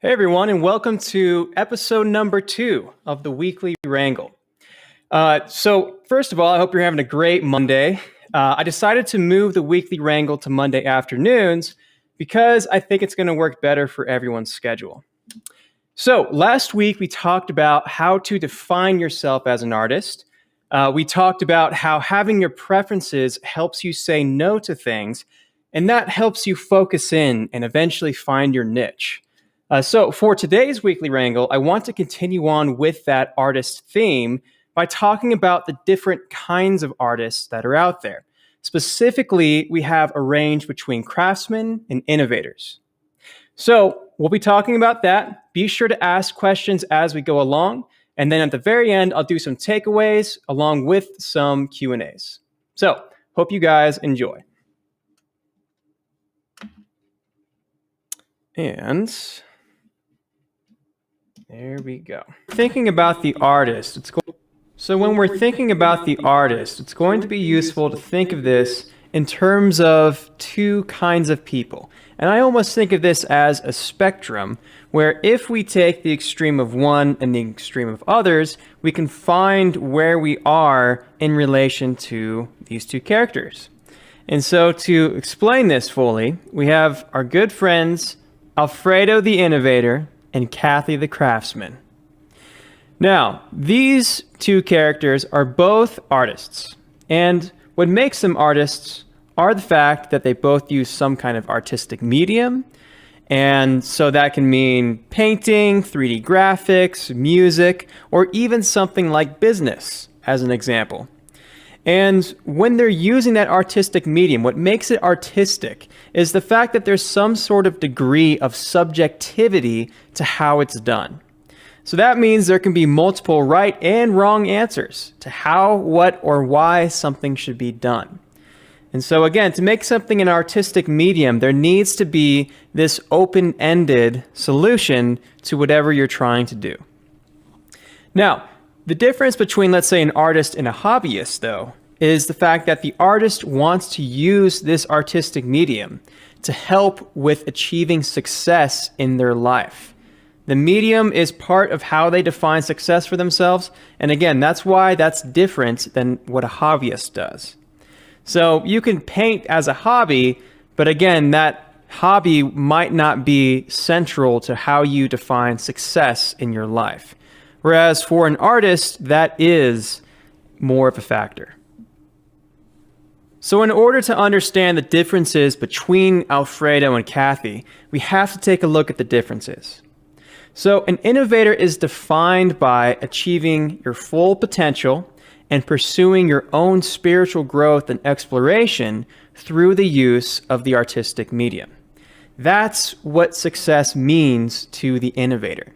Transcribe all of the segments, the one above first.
Hey everyone, and welcome to episode number 2 of the Weekly Wrangle. So first of all, I hope you're having a great Monday. I decided to move the Weekly Wrangle to Monday afternoons because I think it's going to work better for everyone's schedule. So last week we talked about how to define yourself as an artist. We talked about how having your preferences helps you say no to things, and that helps you focus in and eventually find your niche. So for today's Weekly Wrangle, I want to continue on with that artist theme by talking about the different kinds of artists that are out there. Specifically, we have a range between craftsmen and innovators. So we'll be talking about that. Be sure to ask questions as we go along. And then at the very end, I'll do some takeaways along with some Q&As. So hope you guys enjoy. And there we go. Thinking about the artist, so when we're thinking about the artist, it's going to be useful to think of this in terms of two kinds of people. And I almost think of this as a spectrum, where if we take the extreme of one and the extreme of others, we can find where we are in relation to these two characters. And so to explain this fully, we have our good friends, Alfredo the innovator, and Kathy the craftsman. Now, these two characters are both artists, and what makes them artists are the fact that they both use some kind of artistic medium, and so that can mean painting, 3D graphics, music, or even something like business, as an example. And when they're using that artistic medium, what makes it artistic is the fact that there's some sort of degree of subjectivity to how it's done. So that means there can be multiple right and wrong answers to how, what, or why something should be done. And so again, to make something an artistic medium, there needs to be this open-ended solution to whatever you're trying to do. Now, the difference between, let's say, an artist and a hobbyist, though, is the fact that the artist wants to use this artistic medium to help with achieving success in their life. The medium is part of how they define success for themselves, and again, that's why that's different than what a hobbyist does. So you can paint as a hobby, but again, that hobby might not be central to how you define success in your life. Whereas for an artist, that is more of a factor. So in order to understand the differences between Alfredo and Kathy, we have to take a look at the differences. So an innovator is defined by achieving your full potential and pursuing your own spiritual growth and exploration through the use of the artistic medium. That's what success means to the innovator.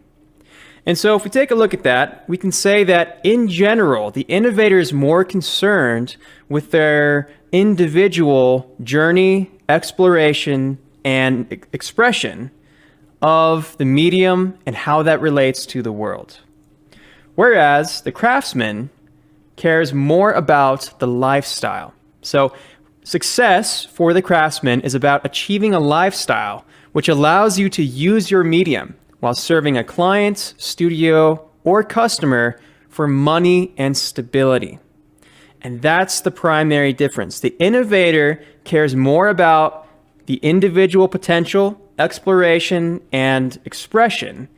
And so if we take a look at that, we can say that in general, the innovator is more concerned with their individual journey, exploration, and expression of the medium and how that relates to the world. Whereas the craftsman cares more about the lifestyle. So success for the craftsman is about achieving a lifestyle which allows you to use your medium while serving a client, studio, or customer for money and stability. And that's the primary difference. The innovator cares more about the individual potential, exploration, and expression.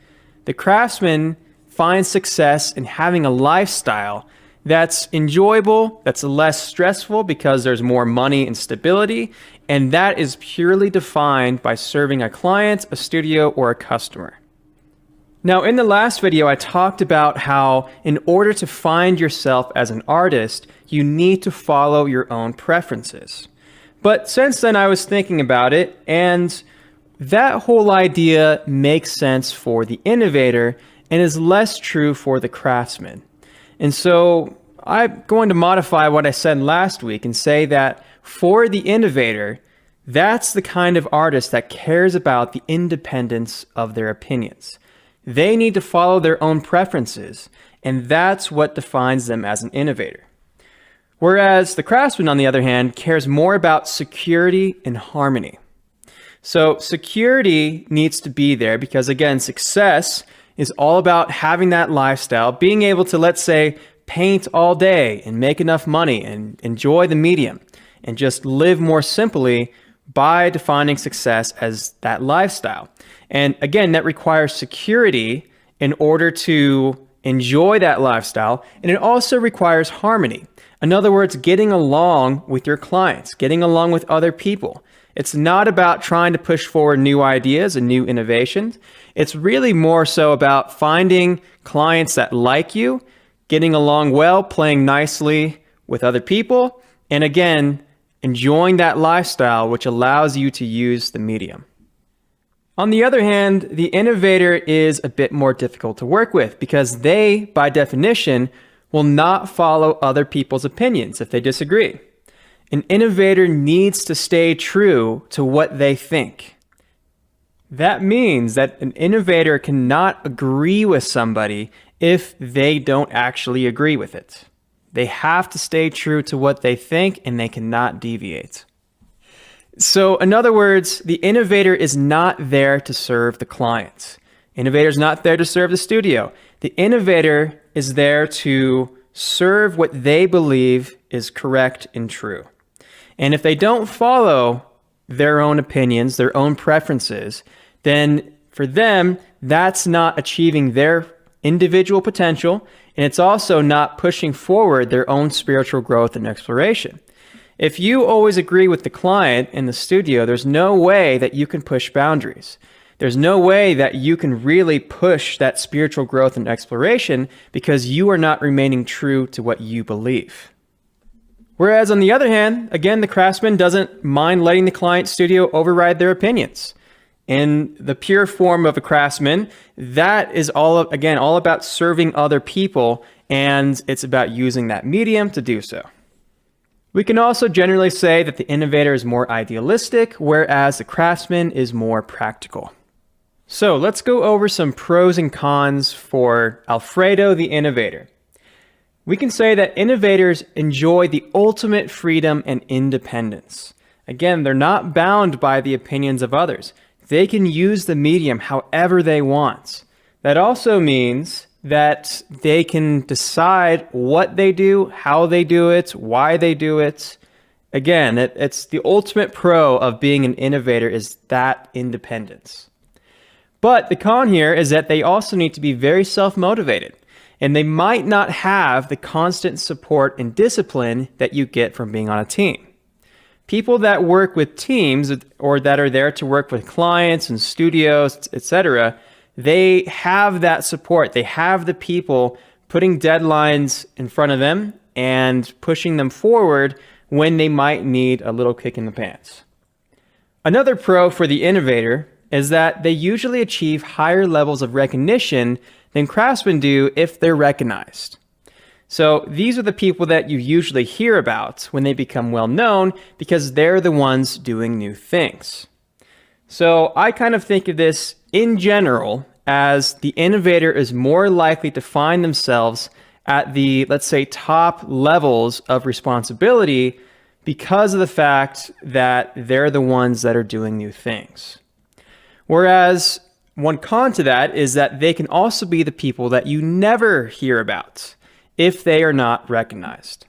The craftsman finds success in having a lifestyle that's enjoyable, that's less stressful because there's more money and stability, and that is purely defined by serving a client, a studio, or a customer. Now, in the last video, I talked about how in order to find yourself as an artist, you need to follow your own preferences. But since then, I was thinking about it, and that whole idea makes sense for the innovator and is less true for the craftsman. And so I'm going to modify what I said last week and say that for the innovator, that's the kind of artist that cares about the independence of their opinions. They need to follow their own preferences, and that's what defines them as an innovator. Whereas the craftsman, on the other hand, cares more about security and harmony. So security needs to be there because, again, success is all about having that lifestyle, being able to, let's say, paint all day and make enough money and enjoy the medium and just live more simply by defining success as that lifestyle. And again, that requires security in order to enjoy that lifestyle. And it also requires harmony. In other words, getting along with your clients, getting along with other people. It's not about trying to push forward new ideas and new innovations. It's really more so about finding clients that like you, getting along well, playing nicely with other people, and again, enjoying that lifestyle, which allows you to use the medium. On the other hand, the innovator is a bit more difficult to work with because they, by definition, will not follow other people's opinions if they disagree. An innovator needs to stay true to what they think. That means that an innovator cannot agree with somebody if they don't actually agree with it. They have to stay true to what they think and they cannot deviate. So in other words, the innovator is not there to serve the client. Innovator is not there to serve the studio. The innovator is there to serve what they believe is correct and true. And if they don't follow their own opinions, their own preferences, then for them, that's not achieving their individual potential, and it's also not pushing forward their own spiritual growth and exploration. If you always agree with the client in the studio, there's no way that you can push boundaries. There's no way that you can really push that spiritual growth and exploration because you are not remaining true to what you believe. Whereas on the other hand, again, the craftsman doesn't mind letting the client studio override their opinions. In the pure form of a craftsman, that is all about serving other people, and it's about using that medium to do so. We can also generally say that the innovator is more idealistic, whereas the craftsman is more practical. So let's go over some pros and cons for Alfredo the innovator. We can say that innovators enjoy the ultimate freedom and independence. Again, they're not bound by the opinions of others. They can use the medium however they want. That also means that they can decide what they do, how they do it, why they do it. Again, it's the ultimate pro of being an innovator is that independence. But the con here is that they also need to be very self-motivated, and they might not have the constant support and discipline that you get from being on a team. People that work with teams or that are there to work with clients and studios, etc., they have that support. They have the people putting deadlines in front of them and pushing them forward when they might need a little kick in the pants. Another pro for the innovator is that they usually achieve higher levels of recognition than craftsmen do if they're recognized. So these are the people that you usually hear about when they become well known because they're the ones doing new things. So I kind of think of this in general as the innovator is more likely to find themselves at the, let's say, top levels of responsibility because of the fact that they're the ones that are doing new things. Whereas one con to that is that they can also be the people that you never hear about if they are not recognized.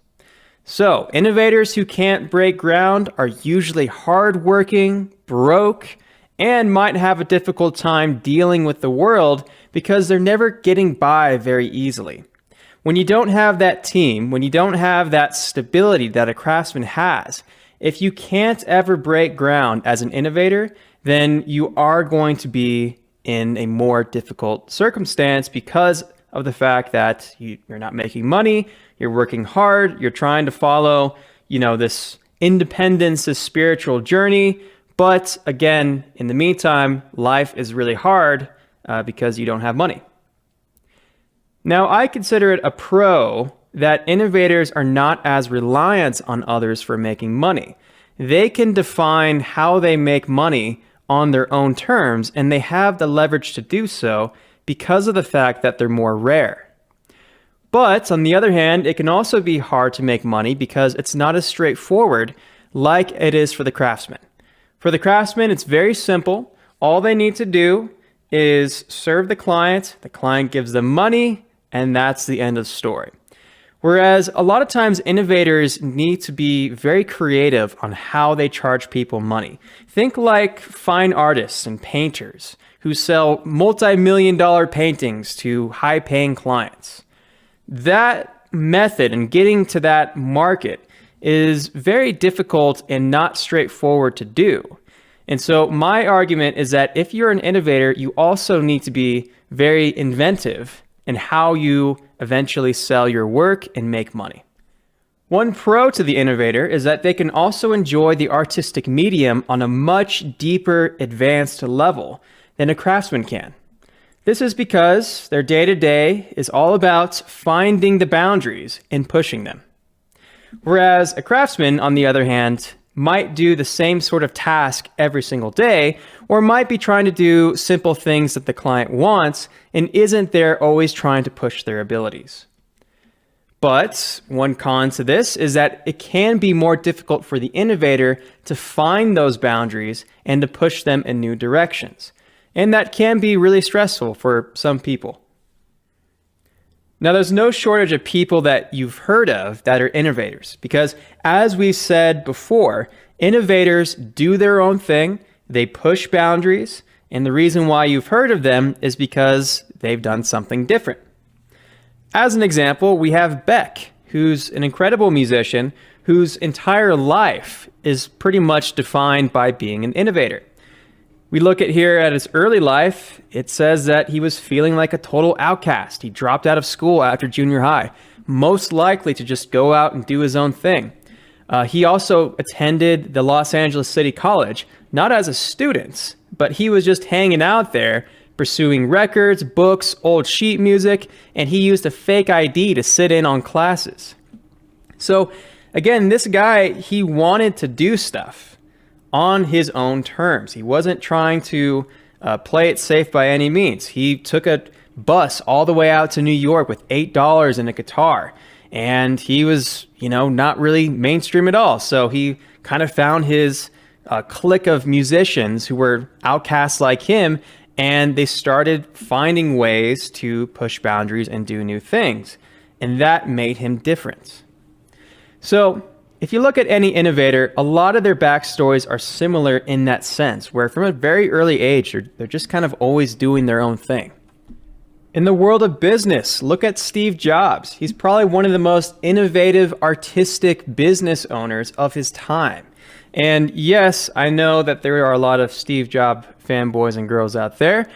So, innovators who can't break ground are usually hardworking, broke, and might have a difficult time dealing with the world because they're never getting by very easily. When you don't have that team, when you don't have that stability that a craftsman has, if you can't ever break ground as an innovator, then you are going to be in a more difficult circumstance because of the fact that you're not making money, you're working hard, you're trying to follow, this independence, this spiritual journey. But again, in the meantime, life is really hard because you don't have money. Now, I consider it a pro that innovators are not as reliant on others for making money. They can define how they make money on their own terms, and they have the leverage to do so because of the fact that they're more rare. But on the other hand, it can also be hard to make money because it's not as straightforward like it is for the craftsman. For the craftsman, it's very simple. All they need to do is serve the client gives them money, and that's the end of the story. Whereas a lot of times innovators need to be very creative on how they charge people money. Think like fine artists and painters who sell multi-million-dollar paintings to high-paying clients. That method and getting to that market is very difficult and not straightforward to do. And so my argument is that if you're an innovator, you also need to be very inventive in how you eventually sell your work and make money. One pro to the innovator is that they can also enjoy the artistic medium on a much deeper, advanced level than a craftsman can. This is because their day-to-day is all about finding the boundaries and pushing them. Whereas a craftsman, on the other hand, might do the same sort of task every single day, or might be trying to do simple things that the client wants and isn't there always trying to push their abilities. But one con to this is that it can be more difficult for the innovator to find those boundaries and to push them in new directions. And that can be really stressful for some people. Now, there's no shortage of people that you've heard of that are innovators, because as we said before, innovators do their own thing, they push boundaries, and the reason why you've heard of them is because they've done something different. As an example, we have Beck, who's an incredible musician whose entire life is pretty much defined by being an innovator. We look at here at his early life, it says that he was feeling like a total outcast. He dropped out of school after junior high, most likely to just go out and do his own thing. He also attended the Los Angeles City College, not as a student, but he was just hanging out there, pursuing records, books, old sheet music, and he used a fake ID to sit in on classes. So again, this guy, he wanted to do stuff on his own terms. He wasn't trying to play it safe by any means. He took a bus all the way out to New York with $8 and a guitar. And he was, not really mainstream at all. So he kind of found his clique of musicians who were outcasts like him, and they started finding ways to push boundaries and do new things. And that made him different. So if you look at any innovator, a lot of their backstories are similar in that sense, where from a very early age, they're just kind of always doing their own thing. In the world of business, look at Steve Jobs. He's probably one of the most innovative, artistic business owners of his time. And yes, I know that there are a lot of Steve Jobs fanboys and girls out there,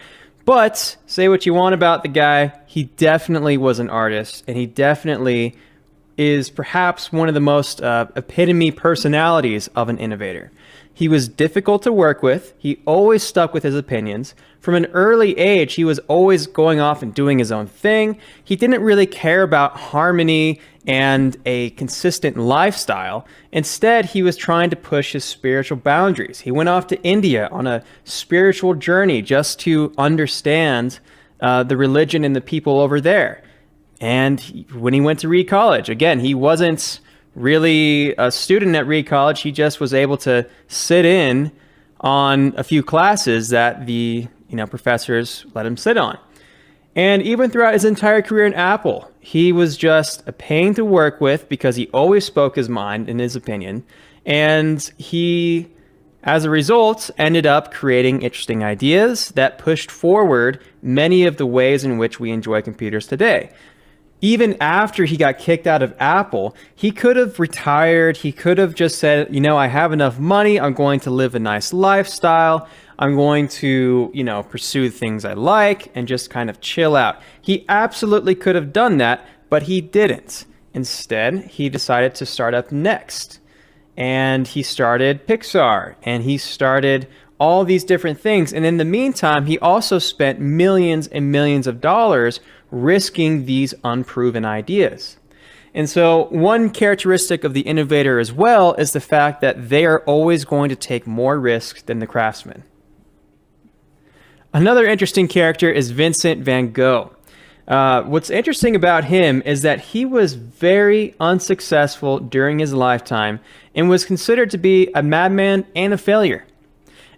but say what you want about the guy, he definitely was an artist, and he definitely is perhaps one of the most epitome personalities of an innovator. He was difficult to work with. He always stuck with his opinions. From an early age, he was always going off and doing his own thing. He didn't really care about harmony and a consistent lifestyle. Instead, he was trying to push his spiritual boundaries. He went off to India on a spiritual journey just to understand the religion and the people over there. And when he went to Reed College, again, he wasn't really a student at Reed College. He just was able to sit in on a few classes that the professors let him sit on. And even throughout his entire career in Apple, he was just a pain to work with because he always spoke his mind and his opinion. And he, as a result, ended up creating interesting ideas that pushed forward many of the ways in which we enjoy computers today. Even after he got kicked out of Apple, he could have retired. He could have just said, I have enough money. I'm going to live a nice lifestyle. I'm going to, pursue things I like and just kind of chill out. He absolutely could have done that, but he didn't. Instead, he decided to start up Next. And he started Pixar, and he started all these different things. And in the meantime, he also spent millions and millions of dollars risking these unproven ideas. And so one characteristic of the innovator as well is the fact that they are always going to take more risks than the craftsman. Another interesting character is Vincent van Gogh. What's interesting about him is that he was very unsuccessful during his lifetime and was considered to be a madman and a failure.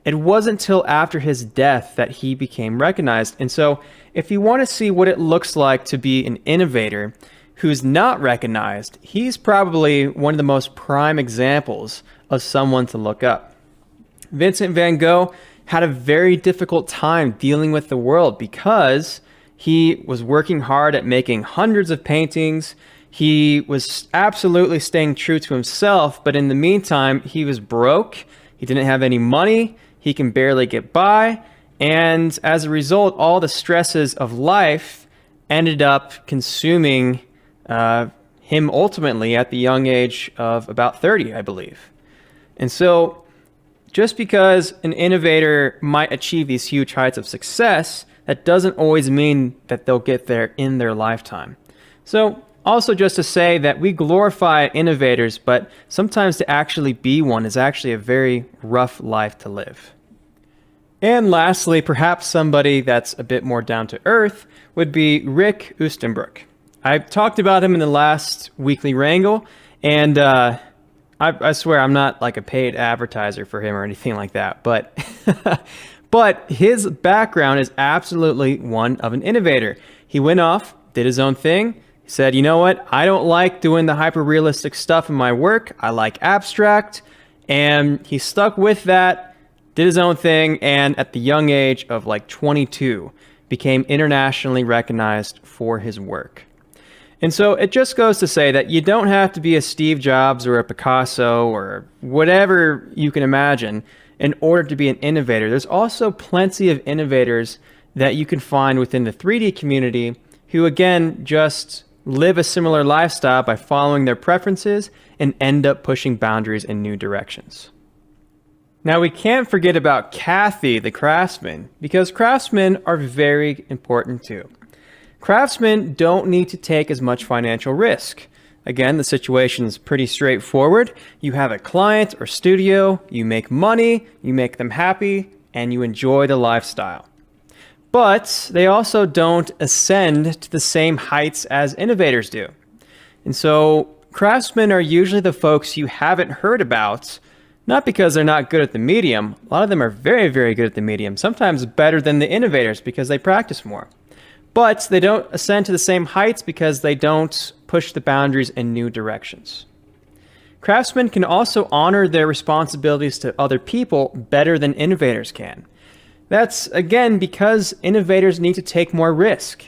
It wasn't until after his death that he became recognized. And so if you want to see what it looks like to be an innovator who's not recognized, he's probably one of the most prime examples of someone to look up. Vincent van Gogh had a very difficult time dealing with the world because he was working hard at making hundreds of paintings. He was absolutely staying true to himself, but in the meantime, he was broke. He didn't have any money. He can barely get by. And as a result, all the stresses of life ended up consuming him ultimately at the young age of about 30, I believe. And so just because an innovator might achieve these huge heights of success, that doesn't always mean that they'll get there in their lifetime. So also just to say that we glorify innovators, but sometimes to actually be one is actually a very rough life to live. And lastly, perhaps somebody that's a bit more down to earth would be Rick Oostenbrück. I talked about him in the last Weekly Wrangle, and I swear I'm not like a paid advertiser for him or anything like that, but but his background is absolutely one of an innovator. He went off, did his own thing. He said, you know what? I don't like doing the hyper-realistic stuff in my work. I like abstract. And he stuck with that, did his own thing, and at the young age of like 22, became internationally recognized for his work. And so it just goes to say that you don't have to be a Steve Jobs or a Picasso or whatever you can imagine in order to be an innovator. There's also plenty of innovators that you can find within the 3D community who, again, just live a similar lifestyle by following their preferences and end up pushing boundaries in new directions. Now, we can't forget about Kathy, the craftsman, because craftsmen are very important too. Craftsmen don't need to take as much financial risk. Again, the situation is pretty straightforward. You have a client or studio, you make money, you make them happy, and you enjoy the lifestyle. But they also don't ascend to the same heights as innovators do. And so craftsmen are usually the folks you haven't heard about, not because they're not good at the medium. A lot of them are very, very good at the medium, sometimes better than the innovators because they practice more. But they don't ascend to the same heights because they don't push the boundaries in new directions. Craftsmen can also honor their responsibilities to other people better than innovators can. That's, again, because innovators need to take more risk.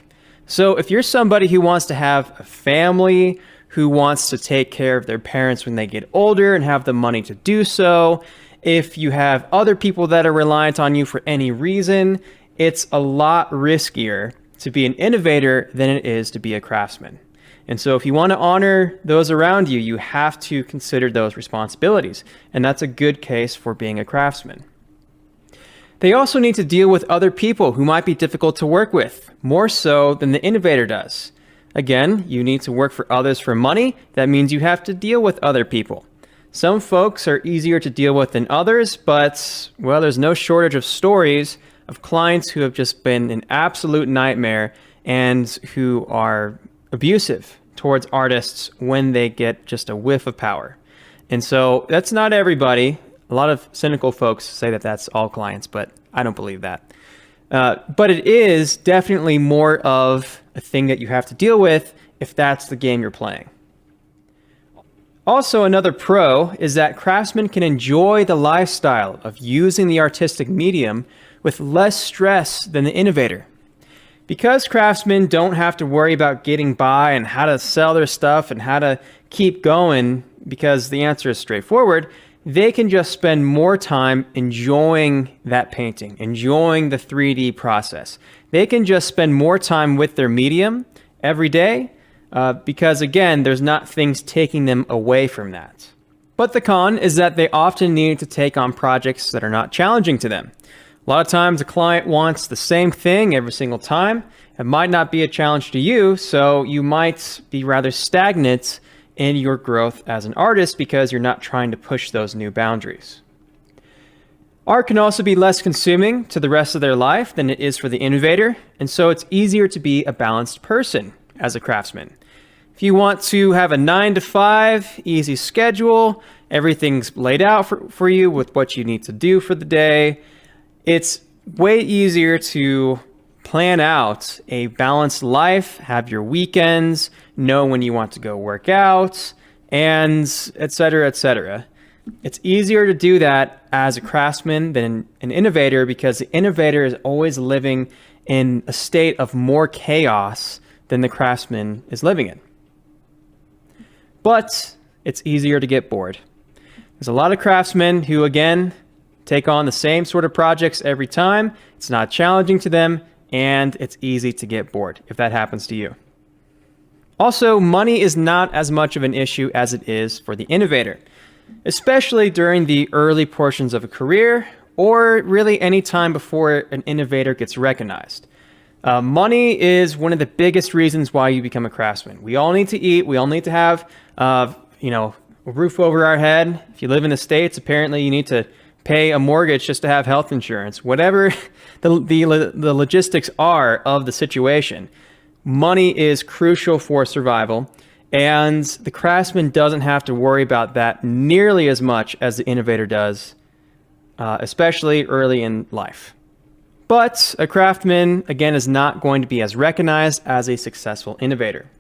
So if you're somebody who wants to have a family, who wants to take care of their parents when they get older and have the money to do so, if you have other people that are reliant on you for any reason, it's a lot riskier to be an innovator than it is to be a craftsman. And so if you want to honor those around you, you have to consider those responsibilities. And that's a good case for being a craftsman. They also need to deal with other people who might be difficult to work with, more so than the innovator does. Again, you need to work for others for money. That means you have to deal with other people. Some folks are easier to deal with than others, but, well, there's no shortage of stories of clients who have just been an absolute nightmare and who are abusive towards artists when they get just a whiff of power. And so that's not everybody. A lot of cynical folks say that that's all clients, but I don't believe that. But it is definitely more of a thing that you have to deal with if that's the game you're playing. Also, another pro is that craftsmen can enjoy the lifestyle of using the artistic medium with less stress than the innovator. Because craftsmen don't have to worry about getting by and how to sell their stuff and how to keep going, because the answer is straightforward, they can just spend more time enjoying that painting, enjoying the 3D process. They can just spend more time with their medium every day because, again, there's not things taking them away from that. But the con is that they often need to take on projects that are not challenging to them. A lot of times a client wants the same thing every single time. It might not be a challenge to you, so you might be rather stagnant in your growth as an artist because you're not trying to push those new boundaries. Art can also be less consuming to the rest of their life than it is for the innovator, and so it's easier to be a balanced person as a craftsman. If you want to have a 9 to 5 easy schedule, everything's laid out for you with what you need to do for the day, it's way easier to plan out a balanced life, have your weekends, know when you want to go work out, and et cetera, et cetera. It's easier to do that as a craftsman than an innovator, because the innovator is always living in a state of more chaos than the craftsman is living in. But it's easier to get bored. There's a lot of craftsmen who, again, take on the same sort of projects every time. It's not challenging to them, and it's easy to get bored if that happens to you. Also, money is not as much of an issue as it is for the innovator, especially during the early portions of a career, or really any time before an innovator gets recognized. Money is one of the biggest reasons why you become a craftsman. We all need to eat. We all need to have, a roof over our head. If you live in the States, apparently you need to pay a mortgage just to have health insurance. Whatever the logistics are of the situation, money is crucial for survival, and the craftsman doesn't have to worry about that nearly as much as the innovator does, especially early in life. But a craftsman, again, is not going to be as recognized as a successful innovator.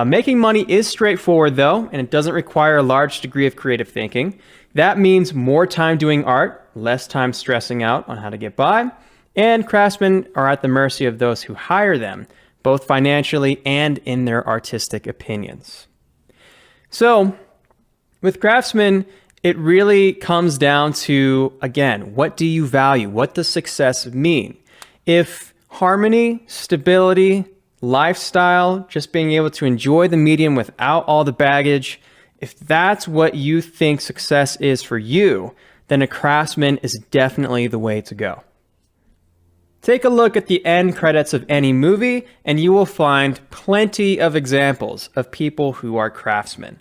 Making money is straightforward, though, and it doesn't require a large degree of creative thinking. That means more time doing art, less time stressing out on how to get by, and craftsmen are at the mercy of those who hire them, both financially and in their artistic opinions. So, with craftsmen, it really comes down to, again, what do you value? What does success mean? If harmony, stability, lifestyle, just being able to enjoy the medium without all the baggage, if that's what you think success is for you, then a craftsman is definitely the way to go. Take a look at the end credits of any movie, and you will find plenty of examples of people who are craftsmen.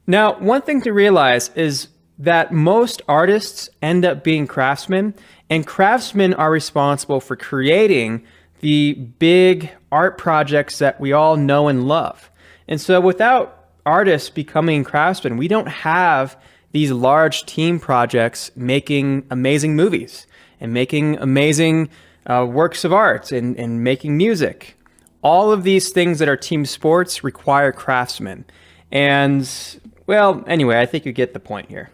Now, one thing to realize is that most artists end up being craftsmen, and craftsmen are responsible for creating the big art projects that we all know and love. And so without artists becoming craftsmen, we don't have these large team projects making amazing movies and making amazing works of art and making music. All of these things that are team sports require craftsmen. And, well, anyway, I think you get the point here.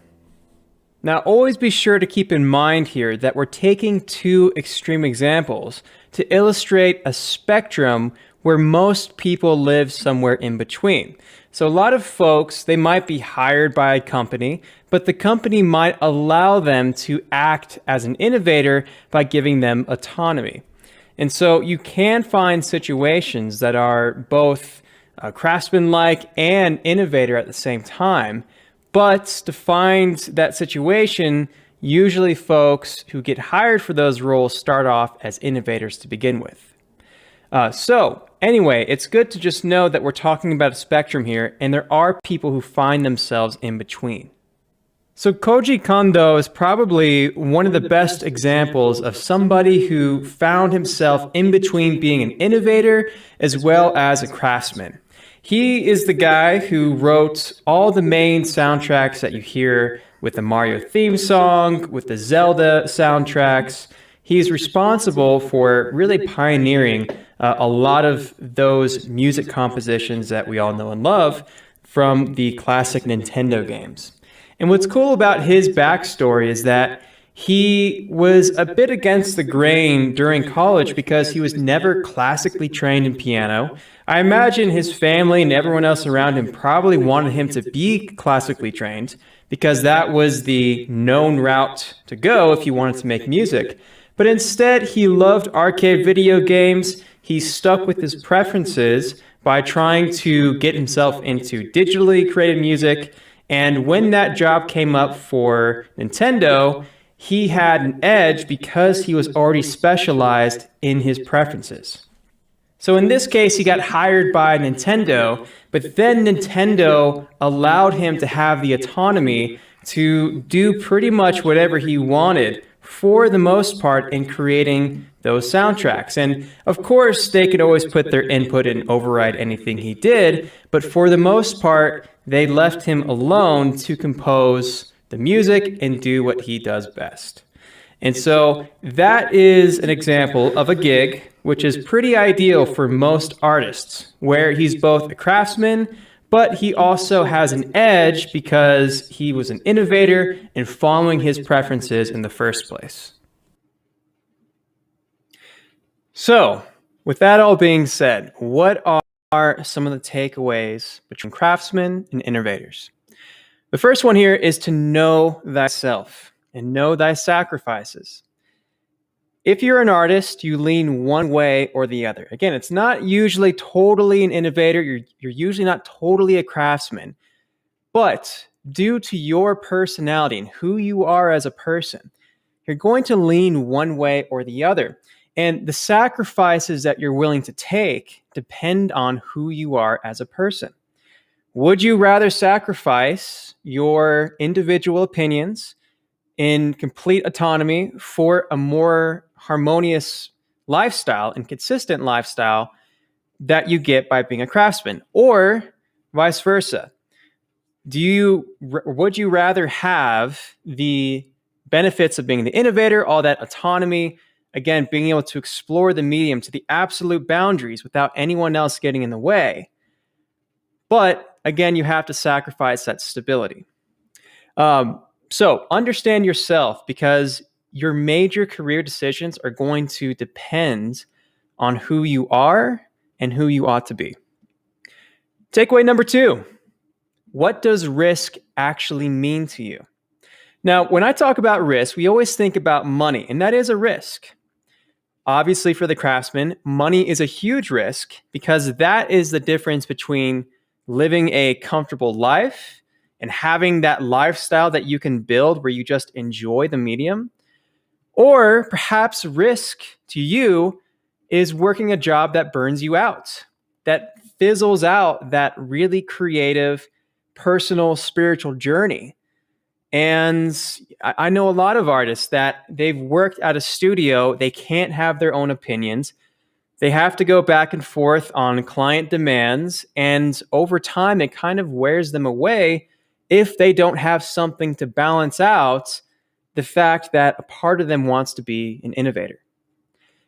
Now, always be sure to keep in mind here that we're taking two extreme examples to illustrate a spectrum where most people live somewhere in between. So a lot of folks, they might be hired by a company, but the company might allow them to act as an innovator by giving them autonomy. And so you can find situations that are both craftsman-like and innovator at the same time. But to find that situation, usually folks who get hired for those roles start off as innovators to begin with. So anyway, it's good to just know that we're talking about a spectrum here, and there are people who find themselves in between. So Koji Kondo is probably one of the best examples of somebody who found himself in between being an innovator as well as a craftsman. He is the guy who wrote all the main soundtracks that you hear with the Mario theme song, with the Zelda soundtracks. He's responsible for really pioneering a lot of those music compositions that we all know and love from the classic Nintendo games. And what's cool about his backstory is that he was a bit against the grain during college because he was never classically trained in piano. I imagine his family and everyone else around him probably wanted him to be classically trained because that was the known route to go if you wanted to make music. But instead, he loved arcade video games. He stuck with his preferences by trying to get himself into digitally created music. And when that job came up for Nintendo, he had an edge because he was already specialized in his preferences. So in this case, he got hired by Nintendo, but then Nintendo allowed him to have the autonomy to do pretty much whatever he wanted, for the most part, in creating those soundtracks. And of course, they could always put their input and override anything he did, but for the most part, they left him alone to compose the music and do what he does best. And so that is an example of a gig which is pretty ideal for most artists, where he's both a craftsman, but he also has an edge because he was an innovator and following his preferences in the first place. So, with that all being said, what are some of the takeaways between craftsmen and innovators? The first one here is to know thyself and know thy sacrifices. If you're an artist, you lean one way or the other. Again, it's not usually totally an innovator. You're usually not totally a craftsman. But due to your personality and who you are as a person, you're going to lean one way or the other. And the sacrifices that you're willing to take depend on who you are as a person. Would you rather sacrifice your individual opinions in complete autonomy for a more harmonious lifestyle and consistent lifestyle that you get by being a craftsman, or vice versa? Would you rather have the benefits of being the innovator, all that autonomy, again, being able to explore the medium to the absolute boundaries without anyone else getting in the way? But again, you have to sacrifice that stability. So understand yourself, because your major career decisions are going to depend on who you are and who you ought to be. Takeaway number 2, what does risk actually mean to you? Now, when I talk about risk, we always think about money, and that is a risk. Obviously, for the craftsman, money is a huge risk because that is the difference between living a comfortable life and having that lifestyle that you can build where you just enjoy the medium. Or perhaps risk to you is working a job that burns you out, that fizzles out that really creative, personal, spiritual journey. And I know a lot of artists that they've worked at a studio, they can't have their own opinions. They have to go back and forth on client demands, and over time, it kind of wears them away if they don't have something to balance out the fact that a part of them wants to be an innovator.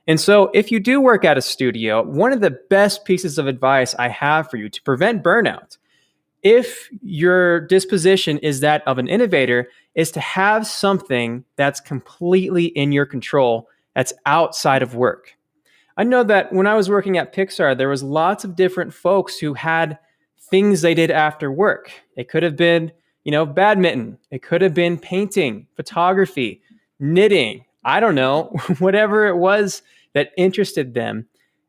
And so if you do work at a studio, one of the best pieces of advice I have for you to prevent burnout, if your disposition is that of an innovator, is to have something that's completely in your control, that's outside of work. I know that when I was working at Pixar, there was lots of different folks who had things they did after work. It could have been, badminton. It could have been painting, photography, knitting. I don't know, whatever it was that interested them.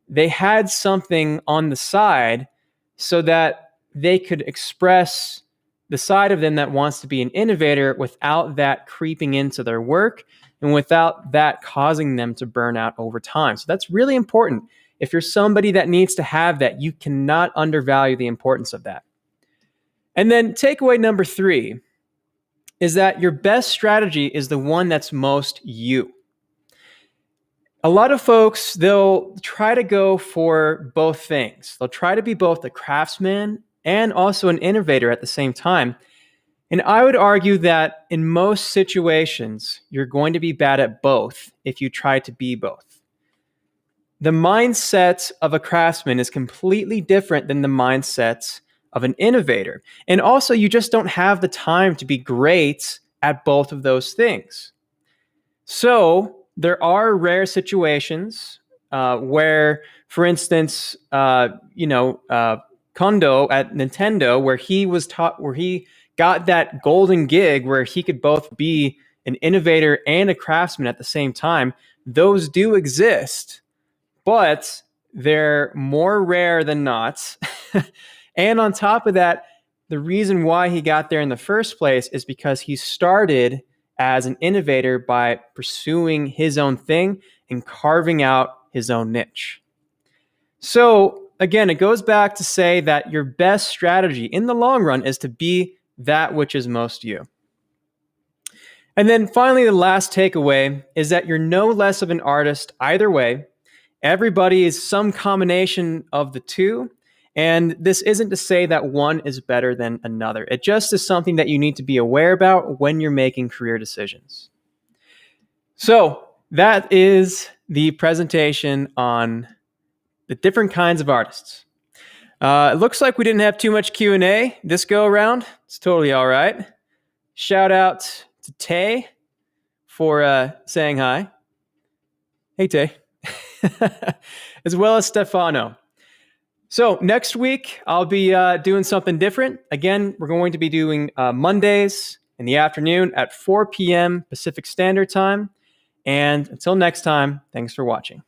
They had something on the side so that they could express the side of them that wants to be an innovator without that creeping into their work and without that causing them to burn out over time. So that's really important. If you're somebody that needs to have that, you cannot undervalue the importance of that. And then takeaway number 3 is that your best strategy is the one that's most you. A lot of folks, they'll try to go for both things. They'll try to be both a craftsman and also an innovator at the same time. And I would argue that in most situations, you're going to be bad at both if you try to be both. The mindset of a craftsman is completely different than the mindset of an innovator. And also, you just don't have the time to be great at both of those things. So there are rare situations where, for instance, Kondo at Nintendo, where he got that golden gig where he could both be an innovator and a craftsman at the same time. Those do exist, but they're more rare than not. And on top of that, the reason why he got there in the first place is because he started as an innovator by pursuing his own thing and carving out his own niche. So again, it goes back to say that your best strategy in the long run is to be that which is most you. And then finally, the last takeaway is that you're no less of an artist either way. Everybody is some combination of the two. And this isn't to say that one is better than another. It just is something that you need to be aware about when you're making career decisions. So that is the presentation on the different kinds of artists. It looks like we didn't have too much Q&A this go around. It's totally all right. Shout out to Tay for saying hi. Hey, Tay. As well as Stefano. So next week, I'll be doing something different. Again, we're going to be doing Mondays in the afternoon at 4 p.m. Pacific Standard Time. And until next time, thanks for watching.